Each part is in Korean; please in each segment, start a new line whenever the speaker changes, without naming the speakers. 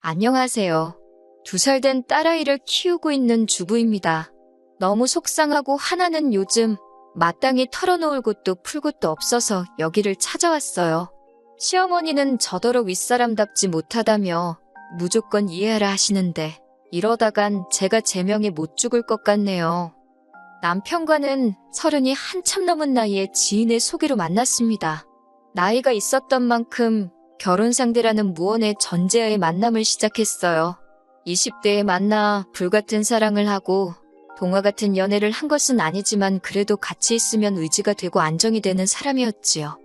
안녕하세요. 2살 된 딸아이를 키우고 있는 주부입니다. 너무 속상하고 하나는 요즘 마땅히 털어놓을 곳도 풀 곳도 없어서 여기를 찾아왔어요. 시어머니는 저더러 윗사람답지 못하다며 무조건 이해하라 하시는데 이러다간 제가 제명에 못 죽을 것 같네요. 남편과는 30이 한참 넘은 나이에 지인의 소개로 만났습니다. 나이가 있었던 만큼 결혼 상대라는 무언의 전제하에 만남을 시작했어요. 20대에 만나 불같은 사랑을 하고 동화 같은 연애를 한 것은 아니지만 그래도 같이 있으면 의지가 되고 안정이 되는 사람이었지요.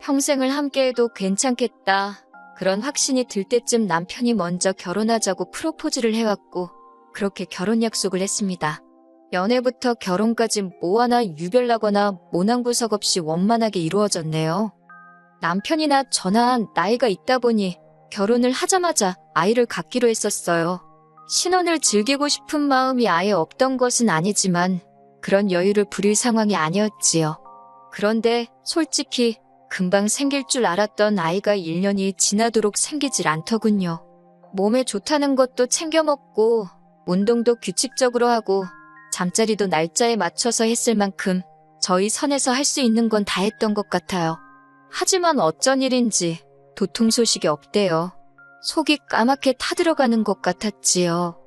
평생을 함께해도 괜찮겠다. 그런 확신이 들 때쯤 남편이 먼저 결혼하자고 프로포즈를 해왔고 그렇게 결혼 약속을 했습니다. 연애부터 결혼까지 뭐 하나 유별나거나 모난구석 없이 원만하게 이루어졌네요. 남편이나 저나 나이가 있다 보니 결혼을 하자마자 아이를 갖기로 했었어요. 신혼을 즐기고 싶은 마음이 아예 없던 것은 아니지만 그런 여유를 부릴 상황이 아니었지요. 그런데 솔직히 금방 생길 줄 알았던 아이가 1년이 지나도록 생기질 않더군요. 몸에 좋다는 것도 챙겨 먹고 운동도 규칙적으로 하고 잠자리도 날짜에 맞춰서 했을 만큼 저희 선에서 할 수 있는 건 다 했던 것 같아요. 하지만 어쩐 일인지 도통 소식이 없대요. 속이 까맣게 타들어가는 것 같았지요.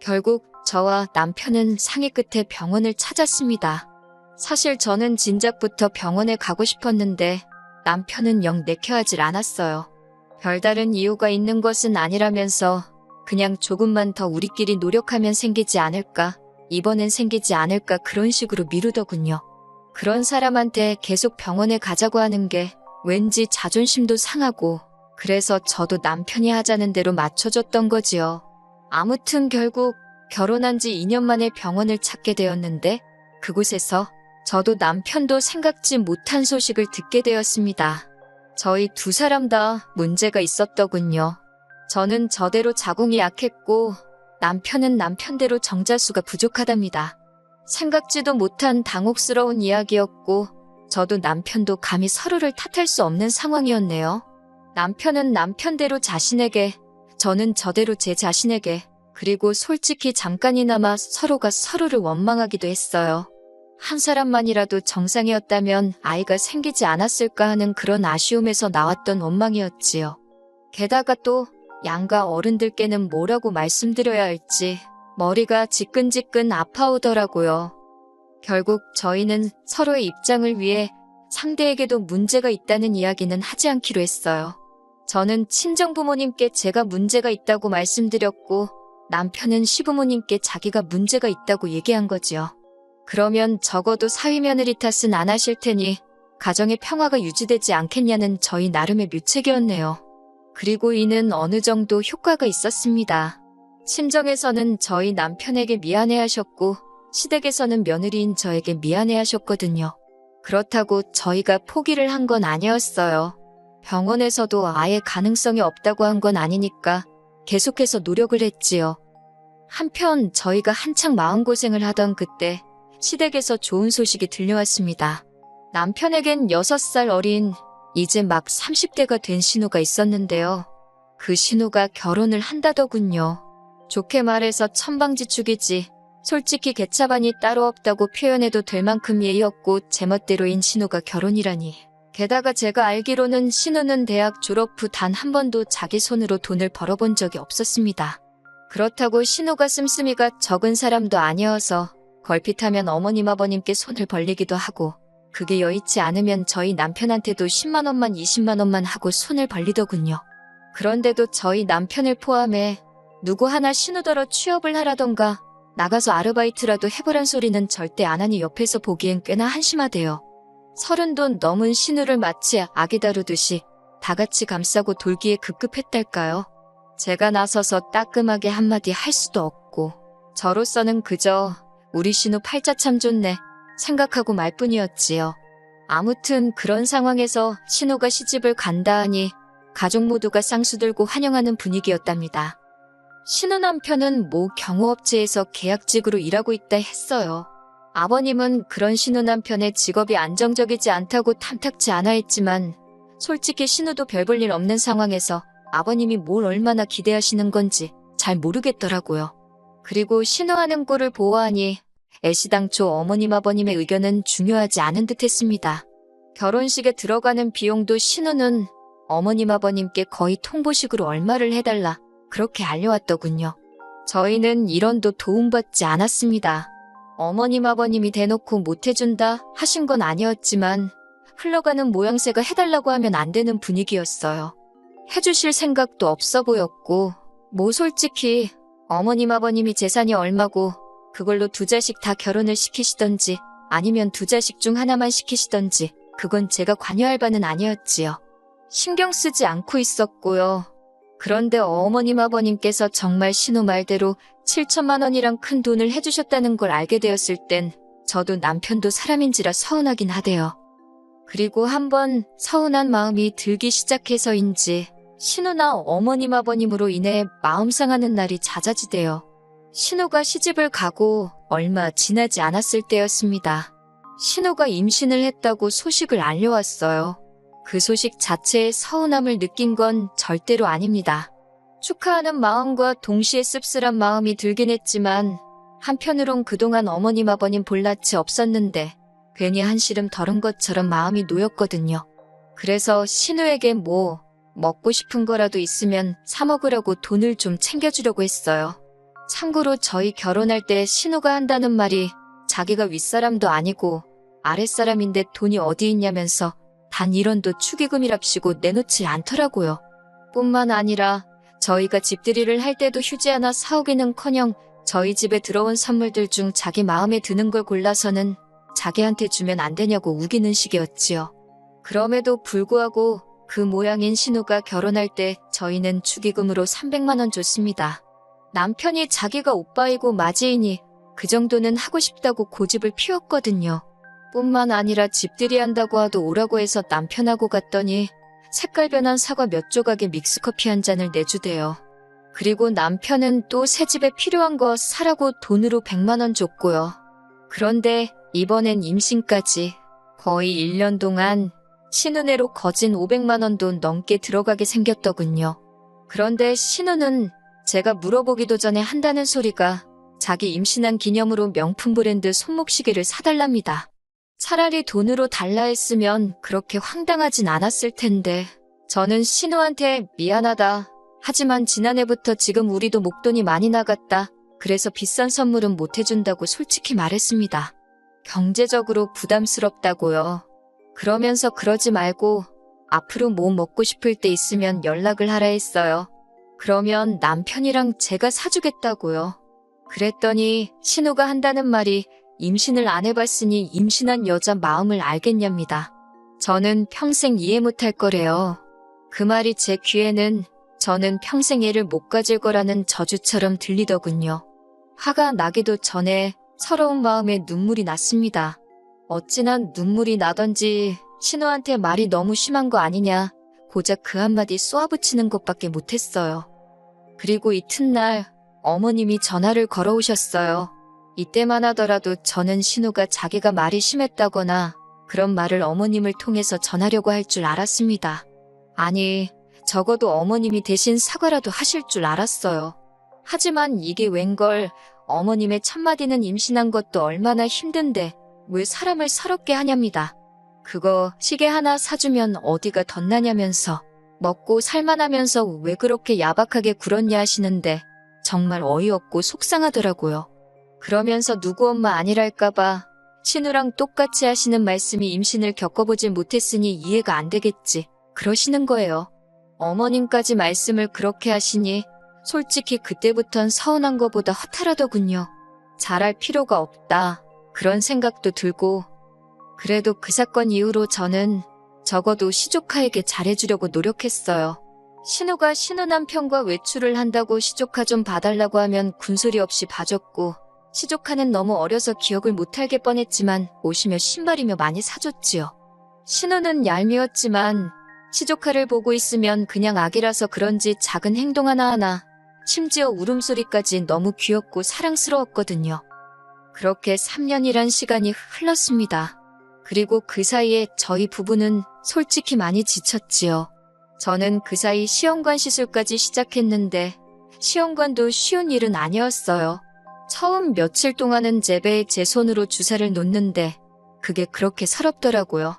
결국 저와 남편은 상의 끝에 병원을 찾았습니다. 사실 저는 진작부터 병원에 가고 싶었는데 남편은 영 내켜하질 않았어요. 별다른 이유가 있는 것은 아니라면서 그냥 조금만 더 우리끼리 노력하면 생기지 않을까, 이번엔 생기지 않을까 그런 식으로 미루더군요. 그런 사람한테 계속 병원에 가자고 하는 게 왠지 자존심도 상하고 그래서 저도 남편이 하자는 대로 맞춰줬던 거지요. 아무튼 결국 결혼한 지 2년 만에 병원을 찾게 되었는데 그곳에서 저도 남편도 생각지 못한 소식을 듣게 되었습니다. 저희 2사람 다 문제가 있었더군요. 저는 저대로 자궁이 약했고 남편은 남편대로 정자수가 부족하답니다. 생각지도 못한 당혹스러운 이야기였고 저도 남편도 감히 서로를 탓할 수 없는 상황이었네요. 남편은 남편대로 자신에게, 저는 저대로 제 자신에게, 그리고 솔직히 잠깐이나마 서로가 서로를 원망하기도 했어요. 한 사람만이라도 정상이었다면 아이가 생기지 않았을까 하는 그런 아쉬움에서 나왔던 원망이었지요. 게다가 또 양가 어른들께는 뭐라고 말씀드려야 할지 머리가 지끈지끈 아파오더라고요. 결국 저희는 서로의 입장을 위해 상대에게도 문제가 있다는 이야기는 하지 않기로 했어요. 저는 친정부모님께 제가 문제가 있다고 말씀드렸고 남편은 시부모님께 자기가 문제가 있다고 얘기한 거지요. 그러면 적어도 사위며느리 탓은 안 하실 테니 가정의 평화가 유지되지 않겠냐는 저희 나름의 묘책이었네요. 그리고 이는 어느 정도 효과가 있었습니다. 친정에서는 저희 남편에게 미안해하셨고 시댁에서는 며느리인 저에게 미안해하셨거든요. 그렇다고 저희가 포기를 한 건 아니었어요. 병원에서도 아예 가능성이 없다고 한 건 아니니까 계속해서 노력을 했지요. 한편 저희가 한창 마음고생을 하던 그때 시댁에서 좋은 소식이 들려왔습니다. 남편에겐 6살 어린 이제 막 30대가 된 신우가 있었는데요. 그 신우가 결혼을 한다더군요. 좋게 말해서 천방지축이지 솔직히 개차반이 따로 없다고 표현해도 될 만큼 예의없고 제멋대로인 신우가 결혼이라니. 게다가 제가 알기로는 신우는 대학 졸업 후 단 한 번도 자기 손으로 돈을 벌어본 적이 없었습니다. 그렇다고 신우가 씀씀이가 적은 사람도 아니어서 걸핏하면 어머님 아버님께 손을 벌리기도 하고 그게 여의치 않으면 저희 남편한테도 10만 원만 20만 원만 하고 손을 벌리더군요. 그런데도 저희 남편을 포함해 누구 하나 신우더러 취업을 하라던가 나가서 아르바이트라도 해보란 소리는 절대 안 하니 옆에서 보기엔 꽤나 한심하대요. 30도 넘은 신우를 마치 아기 다루듯이 다 같이 감싸고 돌기에 급급했달까요? 제가 나서서 따끔하게 한마디 할 수도 없고 저로서는 그저 우리 신우 팔자 참 좋네 생각하고 말 뿐이었지요. 아무튼 그런 상황에서 신우가 시집을 간다 하니 가족 모두가 쌍수 들고 환영하는 분위기였답니다. 신우 남편은 모 경호업체에서 계약직으로 일하고 있다 했어요. 아버님은 그런 신우 남편의 직업이 안정적이지 않다고 탐탁지 않아 했지만 솔직히 신우도 별 볼 일 없는 상황에서 아버님이 뭘 얼마나 기대하시는 건지 잘 모르겠더라고요. 그리고 신우하는 꼴을 보아하니 애시당초 어머님 아버님의 의견은 중요하지 않은 듯 했습니다. 결혼식에 들어가는 비용도 신우는 어머님 아버님께 거의 통보식으로 얼마를 해달라 그렇게 알려왔더군요. 저희는 1원도 도움받지 않았습니다. 어머님 아버님이 대놓고 못해준다 하신 건 아니었지만 흘러가는 모양새가 해달라고 하면 안 되는 분위기였어요. 해주실 생각도 없어 보였고 뭐 솔직히 어머님 아버님이 재산이 얼마고 그걸로 2자식 다 결혼을 시키시던지 아니면 2자식 중 하나만 시키시던지 그건 제가 관여할 바는 아니었지요. 신경 쓰지 않고 있었고요. 그런데 어머님 아버님께서 정말 신우 말대로 7천만 원이랑 큰 돈을 해주셨다는 걸 알게 되었을 땐 저도 남편도 사람인지라 서운하긴 하대요. 그리고 한번 서운한 마음이 들기 시작해서인지 신우나 어머님 아버님으로 인해 마음 상하는 날이 잦아지대요. 신우가 시집을 가고 얼마 지나지 않았을 때였습니다. 신우가 임신을 했다고 소식을 알려왔어요. 그 소식 자체에 서운함을 느낀 건 절대로 아닙니다. 축하하는 마음과 동시에 씁쓸한 마음이 들긴 했지만 한편으론 그동안 어머님 아버님 볼낯이 없었는데 괜히 한시름 덜은 것처럼 마음이 놓였거든요. 그래서 신우에게 뭐 먹고 싶은 거라도 있으면 사 먹으려고 돈을 좀 챙겨주려고 했어요. 참고로 저희 결혼할 때 신우가 한다는 말이 자기가 윗사람도 아니고 아랫사람인데 돈이 어디 있냐면서 단 1원도 축의금이랍시고 내놓지 않더라고요. 뿐만 아니라 저희가 집들이를 할 때도 휴지 하나 사오기는커녕 저희 집에 들어온 선물들 중 자기 마음에 드는 걸 골라서는 자기한테 주면 안 되냐고 우기는 식이었지요. 그럼에도 불구하고 그 모양인 신우가 결혼할 때 저희는 축의금으로 300만 원 줬습니다. 남편이 자기가 오빠이고 맞이이니 그 정도는 하고 싶다고 고집을 피웠거든요. 뿐만 아니라 집들이 한다고 하도 오라고 해서 남편하고 갔더니 색깔 변한 사과 몇 조각에 믹스커피 한 잔을 내주대요. 그리고 남편은 또 새 집에 필요한 거 사라고 돈으로 100만 원 줬고요. 그런데 이번엔 임신까지 거의 1년 동안 신우네로 거진 500만 원도 넘게 들어가게 생겼더군요. 그런데 신우는 제가 물어보기도 전에 한다는 소리가 자기 임신한 기념으로 명품 브랜드 손목시계를 사달랍니다. 차라리 돈으로 달라 했으면 그렇게 황당하진 않았을 텐데 저는 신우한테 미안하다. 하지만 지난해부터 지금 우리도 목돈이 많이 나갔다. 그래서 비싼 선물은 못 해준다고 솔직히 말했습니다. 경제적으로 부담스럽다고요. 그러면서 그러지 말고 앞으로 뭐 먹고 싶을 때 있으면 연락을 하라 했어요. 그러면 남편이랑 제가 사주겠다고요. 그랬더니 신우가 한다는 말이 임신을 안 해봤으니 임신한 여자 마음을 알겠냐입니다. 저는 평생 이해 못할 거래요. 그 말이 제 귀에는 저는 평생 애를 못 가질 거라는 저주처럼 들리더군요. 화가 나기도 전에 서러운 마음에 눈물이 났습니다. 어찌나 눈물이 나던지 신우한테 말이 너무 심한 거 아니냐 고작 그 한마디 쏘아붙이는 것밖에 못했어요. 그리고 이튿날 어머님이 전화를 걸어오셨어요. 이때만 하더라도 저는 신우가 자기가 말이 심했다거나 그런 말을 어머님을 통해서 전하려고 할 줄 알았습니다. 아니, 적어도 어머님이 대신 사과라도 하실 줄 알았어요. 하지만 이게 웬걸 어머님의 첫마디는 임신한 것도 얼마나 힘든데 왜 사람을 서럽게 하냐입니다. 그거 시계 하나 사주면 어디가 덧나냐면서 먹고 살만하면서 왜 그렇게 야박하게 굴었냐 하시는데 정말 어이없고 속상하더라고요. 그러면서 누구 엄마 아니랄까봐 신우랑 똑같이 하시는 말씀이 임신을 겪어보질 못했으니 이해가 안 되겠지 그러시는 거예요. 어머님까지 말씀을 그렇게 하시니 솔직히 그때부턴 서운한 거보다 허탈하더군요. 잘할 필요가 없다 그런 생각도 들고 그래도 그 사건 이후로 저는 적어도 시조카에게 잘해주려고 노력했어요. 신우가 신우 남편과 외출을 한다고 시조카 좀 봐달라고 하면 군소리 없이 봐줬고 시조카는 너무 어려서 기억을 못할 뻔했지만 옷이며 신발이며 많이 사줬지요. 신우는 얄미웠지만 시조카를 보고 있으면 그냥 아기라서 그런지 작은 행동 하나하나 심지어 울음소리까지 너무 귀엽고 사랑스러웠거든요. 그렇게 3년이란 시간이 흘렀습니다. 그리고 그 사이에 저희 부부는 솔직히 많이 지쳤지요. 저는 그 사이 시험관 시술까지 시작했는데 시험관도 쉬운 일은 아니었어요. 처음 며칠 동안은 제 배에 제 손으로 주사를 놓는데 그게 그렇게 서럽더라고요.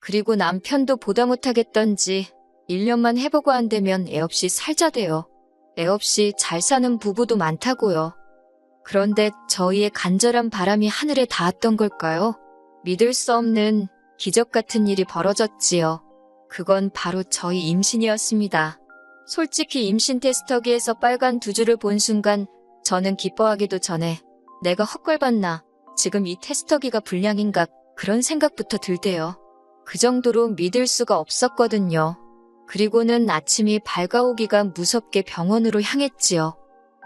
그리고 남편도 보다 못하겠던지 1년만 해보고 안 되면 애 없이 살자대요. 애 없이 잘 사는 부부도 많다고요. 그런데 저희의 간절한 바람이 하늘에 닿았던 걸까요? 믿을 수 없는 기적 같은 일이 벌어졌지요. 그건 바로 저희 임신이었습니다. 솔직히 임신 테스터기에서 빨간 두 줄을 본 순간 저는 기뻐하기도 전에 내가 헛걸봤나, 지금 이 테스터기가 불량인가 그런 생각부터 들대요. 그 정도로 믿을 수가 없었거든요. 그리고는 아침이 밝아오기가 무섭게 병원으로 향했지요.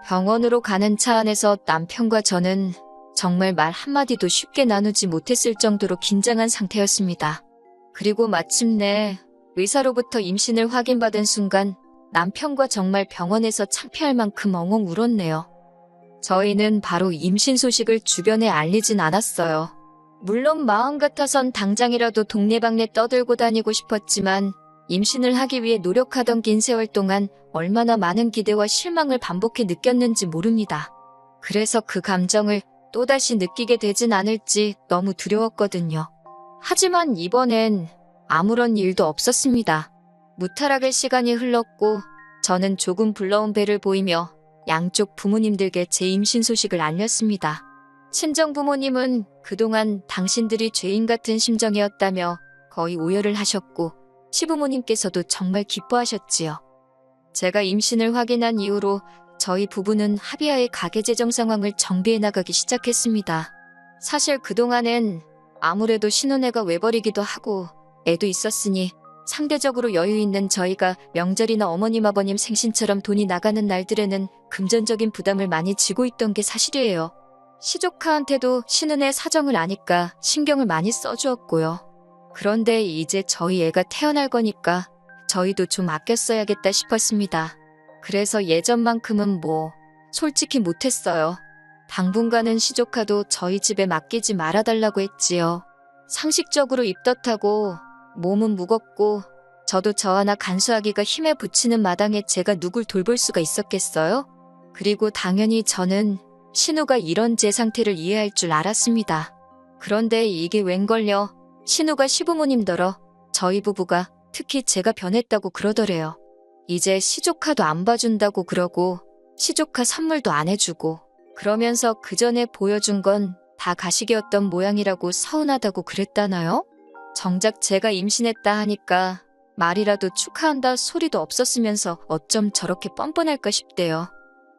병원으로 가는 차 안에서 남편과 저는 정말 말 한마디도 쉽게 나누지 못했을 정도로 긴장한 상태였습니다. 그리고 마침내 의사로부터 임신을 확인받은 순간 남편과 정말 병원에서 창피할 만큼 엉엉 울었네요. 저희는 바로 임신 소식을 주변에 알리진 않았어요. 물론 마음 같아선 당장이라도 동네방네 떠들고 다니고 싶었지만 임신을 하기 위해 노력하던 긴 세월 동안 얼마나 많은 기대와 실망을 반복해 느꼈는지 모릅니다. 그래서 그 감정을 또다시 느끼게 되진 않을지 너무 두려웠거든요. 하지만 이번엔 아무런 일도 없었습니다. 무탈하게 시간이 흘렀고 저는 조금 불러온 배를 보이며 양쪽 부모님들께 제 임신 소식을 알렸습니다. 친정 부모님은 그동안 당신들이 죄인 같은 심정이었다며 거의 오열을 하셨고 시부모님께서도 정말 기뻐하셨지요. 제가 임신을 확인한 이후로 저희 부부는 합의하에 가계재정 상황을 정비해 나가기 시작했습니다. 사실 그동안엔 아무래도 신혼애가 외벌이기도 하고 애도 있었으니 상대적으로 여유 있는 저희가 명절이나 어머님 아버님 생신처럼 돈이 나가는 날들에는 금전적인 부담을 많이 지고 있던 게 사실이에요. 시조카한테도 신은의 사정을 아니까 신경을 많이 써주었고요. 그런데 이제 저희 애가 태어날 거니까 저희도 좀 아껴 써야겠다 싶었습니다. 그래서 예전만큼은 솔직히 못했어요. 당분간은 시조카도 저희 집에 맡기지 말아달라고 했지요. 상식적으로 입덧하고 몸은 무겁고 저도 저 하나 간수하기가 힘에 부치는 마당에 제가 누굴 돌볼 수가 있었겠어요? 그리고 당연히 저는 신우가 이런 제 상태를 이해할 줄 알았습니다. 그런데 이게 웬걸요. 신우가 시부모님더러 저희 부부가 특히 제가 변했다고 그러더래요. 이제 시조카도 안 봐준다고 그러고 시조카 선물도 안 해주고 그러면서 그 전에 보여준 건 다 가식이었던 모양이라고 서운하다고 그랬다나요? 정작 제가 임신했다 하니까 말이라도 축하한다 소리도 없었으면서 어쩜 저렇게 뻔뻔할까 싶대요.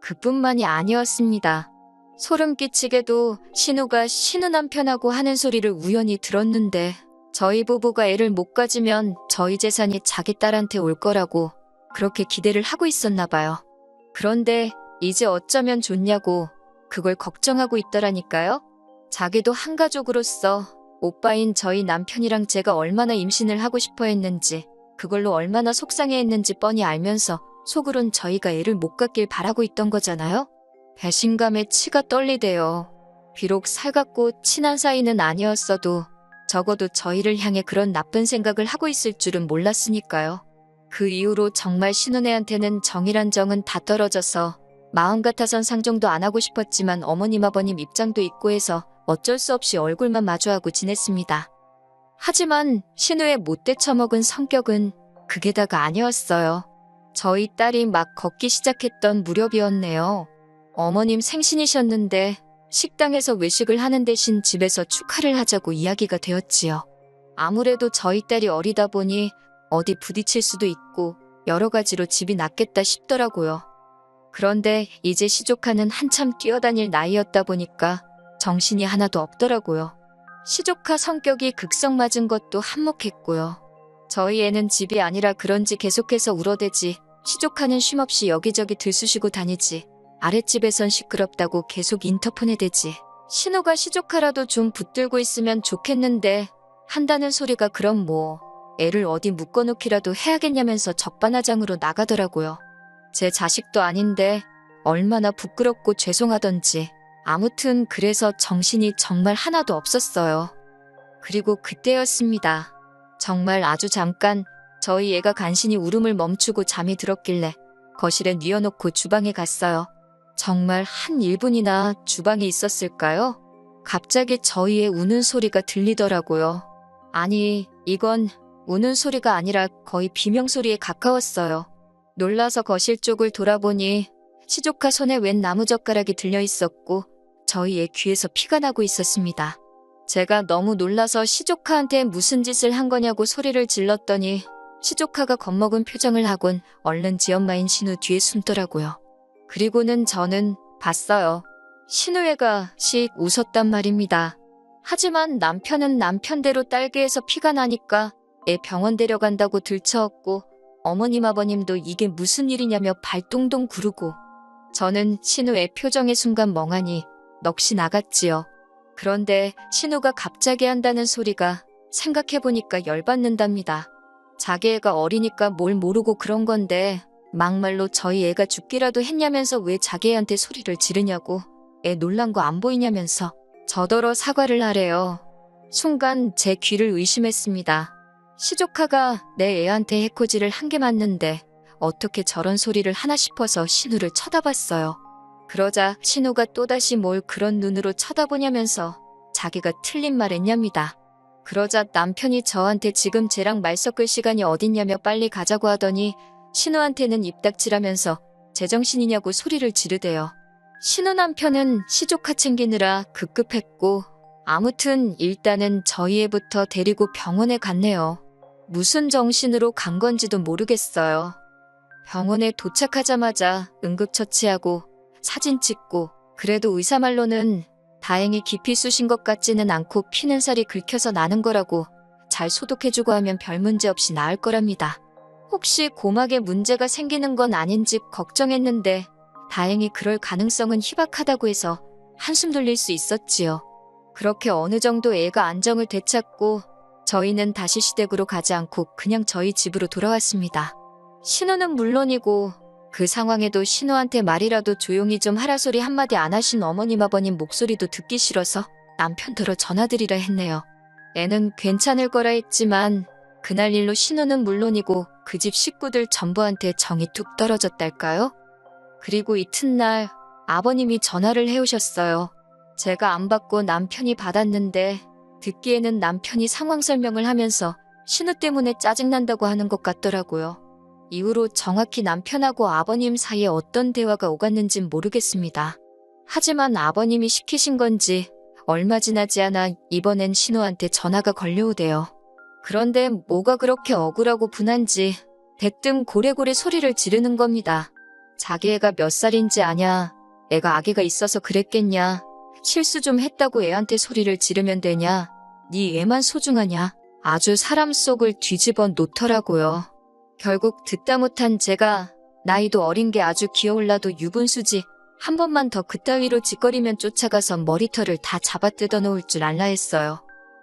그뿐만이 아니었습니다. 소름 끼치게도 신우가 신우 남편하고 하는 소리를 우연히 들었는데 저희 부부가 애를 못 가지면 저희 재산이 자기 딸한테 올 거라고 그렇게 기대를 하고 있었나 봐요. 그런데 이제 어쩌면 좋냐고 그걸 걱정하고 있더라니까요. 자기도 한 가족으로서 오빠인 저희 남편이랑 제가 얼마나 임신을 하고 싶어 했는지 그걸로 얼마나 속상해했는지 뻔히 알면서 속으론 저희가 애를 못 갖길 바라고 있던 거잖아요. 배신감에 치가 떨리대요. 비록 살갑고 친한 사이는 아니었어도 적어도 저희를 향해 그런 나쁜 생각을 하고 있을 줄은 몰랐으니까요. 그 이후로 정말 신혼애한테는 정이란 정은 다 떨어져서 마음 같아선 상종도 안 하고 싶었지만 어머님 아버님 입장도 있고 해서 어쩔 수 없이 얼굴만 마주하고 지냈습니다. 하지만 신우의 못돼 처먹은 성격은 그게 다가 아니었어요. 저희 딸이 막 걷기 시작했던 무렵이었네요. 어머님 생신이셨는데 식당에서 외식을 하는 대신 집에서 축하를 하자고 이야기가 되었지요. 아무래도 저희 딸이 어리다 보니 어디 부딪힐 수도 있고 여러 가지로 집이 낫겠다 싶더라고요. 그런데 이제 시조카는 한참 뛰어다닐 나이였다 보니까 정신이 하나도 없더라고요. 시조카 성격이 극성 맞은 것도 한몫했고요. 저희 애는 집이 아니라 그런지 계속해서 울어대지 시조카는 쉼없이 여기저기 들쑤시고 다니지 아랫집에선 시끄럽다고 계속 인터폰에 대지 신우가 시조카라도 좀 붙들고 있으면 좋겠는데 한다는 소리가 그럼 애를 어디 묶어놓기라도 해야겠냐면서 적반하장으로 나가더라고요. 제 자식도 아닌데 얼마나 부끄럽고 죄송하던지 아무튼 그래서 정신이 정말 하나도 없었어요. 그리고 그때였습니다. 정말 아주 잠깐 저희 애가 간신히 울음을 멈추고 잠이 들었길래 거실에 뉘어놓고 주방에 갔어요. 정말 한 1분이나 주방에 있었을까요? 갑자기 저희 애 우는 소리가 들리더라고요. 아니, 이건 우는 소리가 아니라 거의 비명소리에 가까웠어요. 놀라서 거실 쪽을 돌아보니 시조카 손에 웬 나무젓가락이 들려 있었고 저희 애 귀에서 피가 나고 있었습니다. 제가 너무 놀라서 시조카한테 무슨 짓을 한 거냐고 소리를 질렀더니 시조카가 겁먹은 표정을 하곤 얼른 지엄마인 신우 뒤에 숨더라고요. 그리고는 저는 봤어요. 신우애가 씩 웃었단 말입니다. 하지만 남편은 남편대로 딸기에서 피가 나니까 애 병원 데려간다고 들쳐왔고 어머님 아버님도 이게 무슨 일이냐며 발동동 구르고 저는 신우의 표정의 순간 멍하니 넋이 나갔지요. 그런데 신우가 갑자기 한다는 소리가 생각해보니까 열받는답니다. 자기 애가 어리니까 뭘 모르고 그런 건데 막말로 저희 애가 죽기라도 했냐면서 왜 자기 애한테 소리를 지르냐고 애 놀란 거 안 보이냐면서 저더러 사과를 하래요. 순간 제 귀를 의심했습니다. 시조카가 내 애한테 해코지를 한 게 맞는데 어떻게 저런 소리를 하나 싶어서 신우를 쳐다봤어요. 그러자 신우가 또다시 뭘 그런 눈으로 쳐다보냐면서 자기가 틀린 말 했냐입니다. 그러자 남편이 저한테 지금 쟤랑 말 섞을 시간이 어딨냐며 빨리 가자고 하더니 신우한테는 입 닥치라면서 제정신이냐고 소리를 지르대요. 신우 남편은 시조카 챙기느라 급급했고 아무튼 일단은 저희 애부터 데리고 병원에 갔네요. 무슨 정신으로 간 건지도 모르겠어요. 병원에 도착하자마자 응급처치하고 사진 찍고 그래도 의사 말로는 다행히 깊이 쑤신 것 같지는 않고 피는 살이 긁혀서 나는 거라고 잘 소독해주고 하면 별 문제 없이 나을 거랍니다. 혹시 고막에 문제가 생기는 건 아닌지 걱정했는데 다행히 그럴 가능성은 희박하다고 해서 한숨 돌릴 수 있었지요. 그렇게 어느 정도 애가 안정을 되찾고 저희는 다시 시댁으로 가지 않고 그냥 저희 집으로 돌아왔습니다. 신우는 물론이고 그 상황에도 신우한테 말이라도 조용히 좀 하라 소리 한마디 안 하신 어머님 아버님 목소리도 듣기 싫어서 남편더러 전화드리라 했네요. 애는 괜찮을 거라 했지만 그날 일로 신우는 물론이고 그 집 식구들 전부한테 정이 툭 떨어졌달까요? 그리고 이튿날 아버님이 전화를 해오셨어요. 제가 안 받고 남편이 받았는데 듣기에는 남편이 상황 설명을 하면서 신우 때문에 짜증난다고 하는 것 같더라고요. 이후로 정확히 남편하고 아버님 사이에 어떤 대화가 오갔는진 모르겠습니다. 하지만 아버님이 시키신 건지 얼마 지나지 않아 이번엔 신우한테 전화가 걸려오대요. 그런데 뭐가 그렇게 억울하고 분한지 대뜸 고래고래 소리를 지르는 겁니다. 자기 애가 몇 살인지 아냐? 애가 아기가 있어서 그랬겠냐? 실수 좀 했다고 애한테 소리를 지르면 되냐? 네 애만 소중하냐? 아주 사람 속을 뒤집어 놓더라고요. 결국 듣다 못한 제가 나이도 어린 게 아주 기어올라도 유분수지 한 번만 더 그따위로 짓거리면 쫓아가서 머리털을 다 잡아 뜯어 놓을 줄 알라 했어요.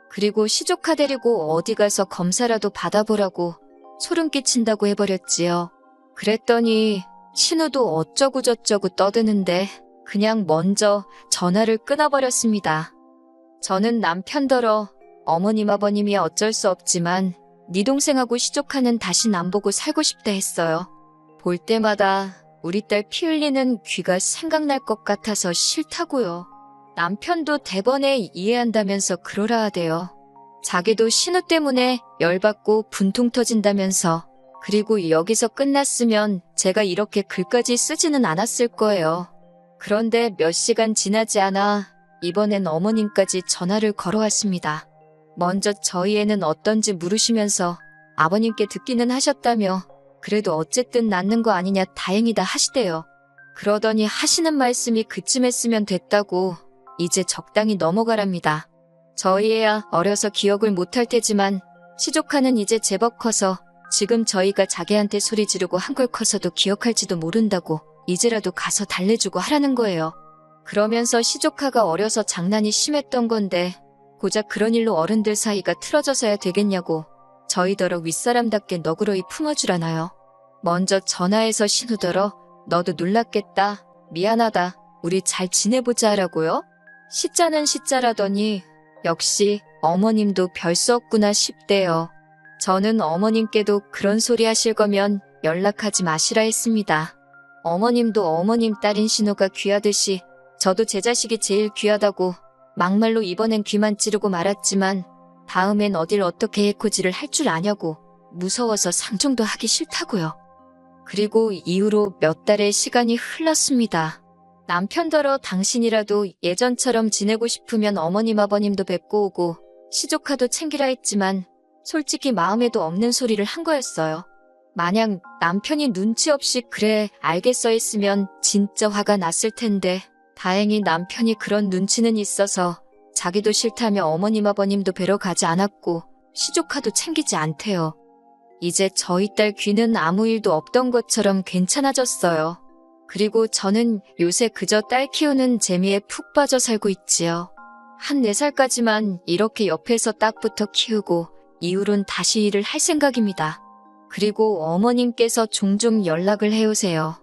그리고 시조카 데리고 어디 가서 검사라도 받아보라고 소름 끼친다고 해버렸지요. 그랬더니 신우도 어쩌고저쩌고 떠드는데 그냥 먼저 전화를 끊어버렸습니다. 저는 남편더러 어머님 아버님이 어쩔 수 없지만 네 동생하고 시조카는 다신 안 보고 살고 싶다 했어요. 볼 때마다 우리 딸 피 흘리는 귀가 생각날 것 같아서 싫다고요. 남편도 대번에 이해한다면서 그러라 하대요. 자기도 신우 때문에 열받고 분통 터진다면서 그리고 여기서 끝났으면 제가 이렇게 글까지 쓰지는 않았을 거예요. 그런데 몇 시간 지나지 않아 이번엔 어머님까지 전화를 걸어왔습니다. 먼저 저희 애는 어떤지 물으시면서 아버님께 듣기는 하셨다며 그래도 어쨌든 낫는 거 아니냐 다행이다 하시대요. 그러더니 하시는 말씀이 그쯤 했으면 됐다고 이제 적당히 넘어가랍니다. 저희 애야 어려서 기억을 못할 테지만 시조카는 이제 제법 커서 지금 저희가 자기한테 소리 지르고 한걸 커서도 기억할지도 모른다고 이제라도 가서 달래주고 하라는 거예요. 그러면서 시조카가 어려서 장난이 심했던 건데 고작 그런 일로 어른들 사이가 틀어져서야 되겠냐고 저희더러 윗사람답게 너그러이 품어주라나요. 먼저 전화해서 신우더러 너도 놀랐겠다. 미안하다. 우리 잘 지내보자 하라고요. 시자는 시자라더니 역시 어머님도 별 수 없구나 싶대요. 저는 어머님께도 그런 소리 하실 거면 연락하지 마시라 했습니다. 어머님도 어머님 딸인 신우가 귀하듯이 저도 제 자식이 제일 귀하다고 막말로 이번엔 귀만 찌르고 말았지만 다음엔 어딜 어떻게 해코지를 할 줄 아냐고 무서워서 상종도 하기 싫다고요. 그리고 이후로 몇 달의 시간이 흘렀습니다. 남편더러 당신이라도 예전처럼 지내고 싶으면 어머님 아버님도 뵙고 오고 시조카도 챙기라 했지만 솔직히 마음에도 없는 소리를 한 거였어요. 만약 남편이 눈치 없이 그래 알겠어 했으면 진짜 화가 났을 텐데 다행히 남편이 그런 눈치는 있어서 자기도 싫다며 어머님 아버님도 뵈러 가지 않았고 시조카도 챙기지 않대요. 이제 저희 딸 귀는 아무 일도 없던 것처럼 괜찮아졌어요. 그리고 저는 요새 그저 딸 키우는 재미에 푹 빠져 살고 있지요. 한 4살까지만 이렇게 옆에서 딱 붙어 키우고 이후론 다시 일을 할 생각입니다. 그리고 어머님께서 종종 연락을 해오세요.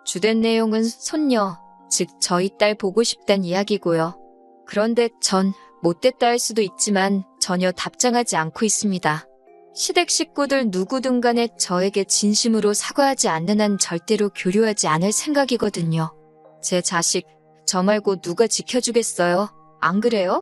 주된 내용은 손녀, 즉 저희 딸 보고 싶단 이야기고요. 그런데 전 못됐다 할 수도 있지만 전혀 답장하지 않고 있습니다. 시댁 식구들 누구든 간에 저에게 진심으로 사과하지 않는 한 절대로 교류하지 않을 생각이거든요. 제 자식, 저 말고 누가 지켜주겠어요? 안 그래요?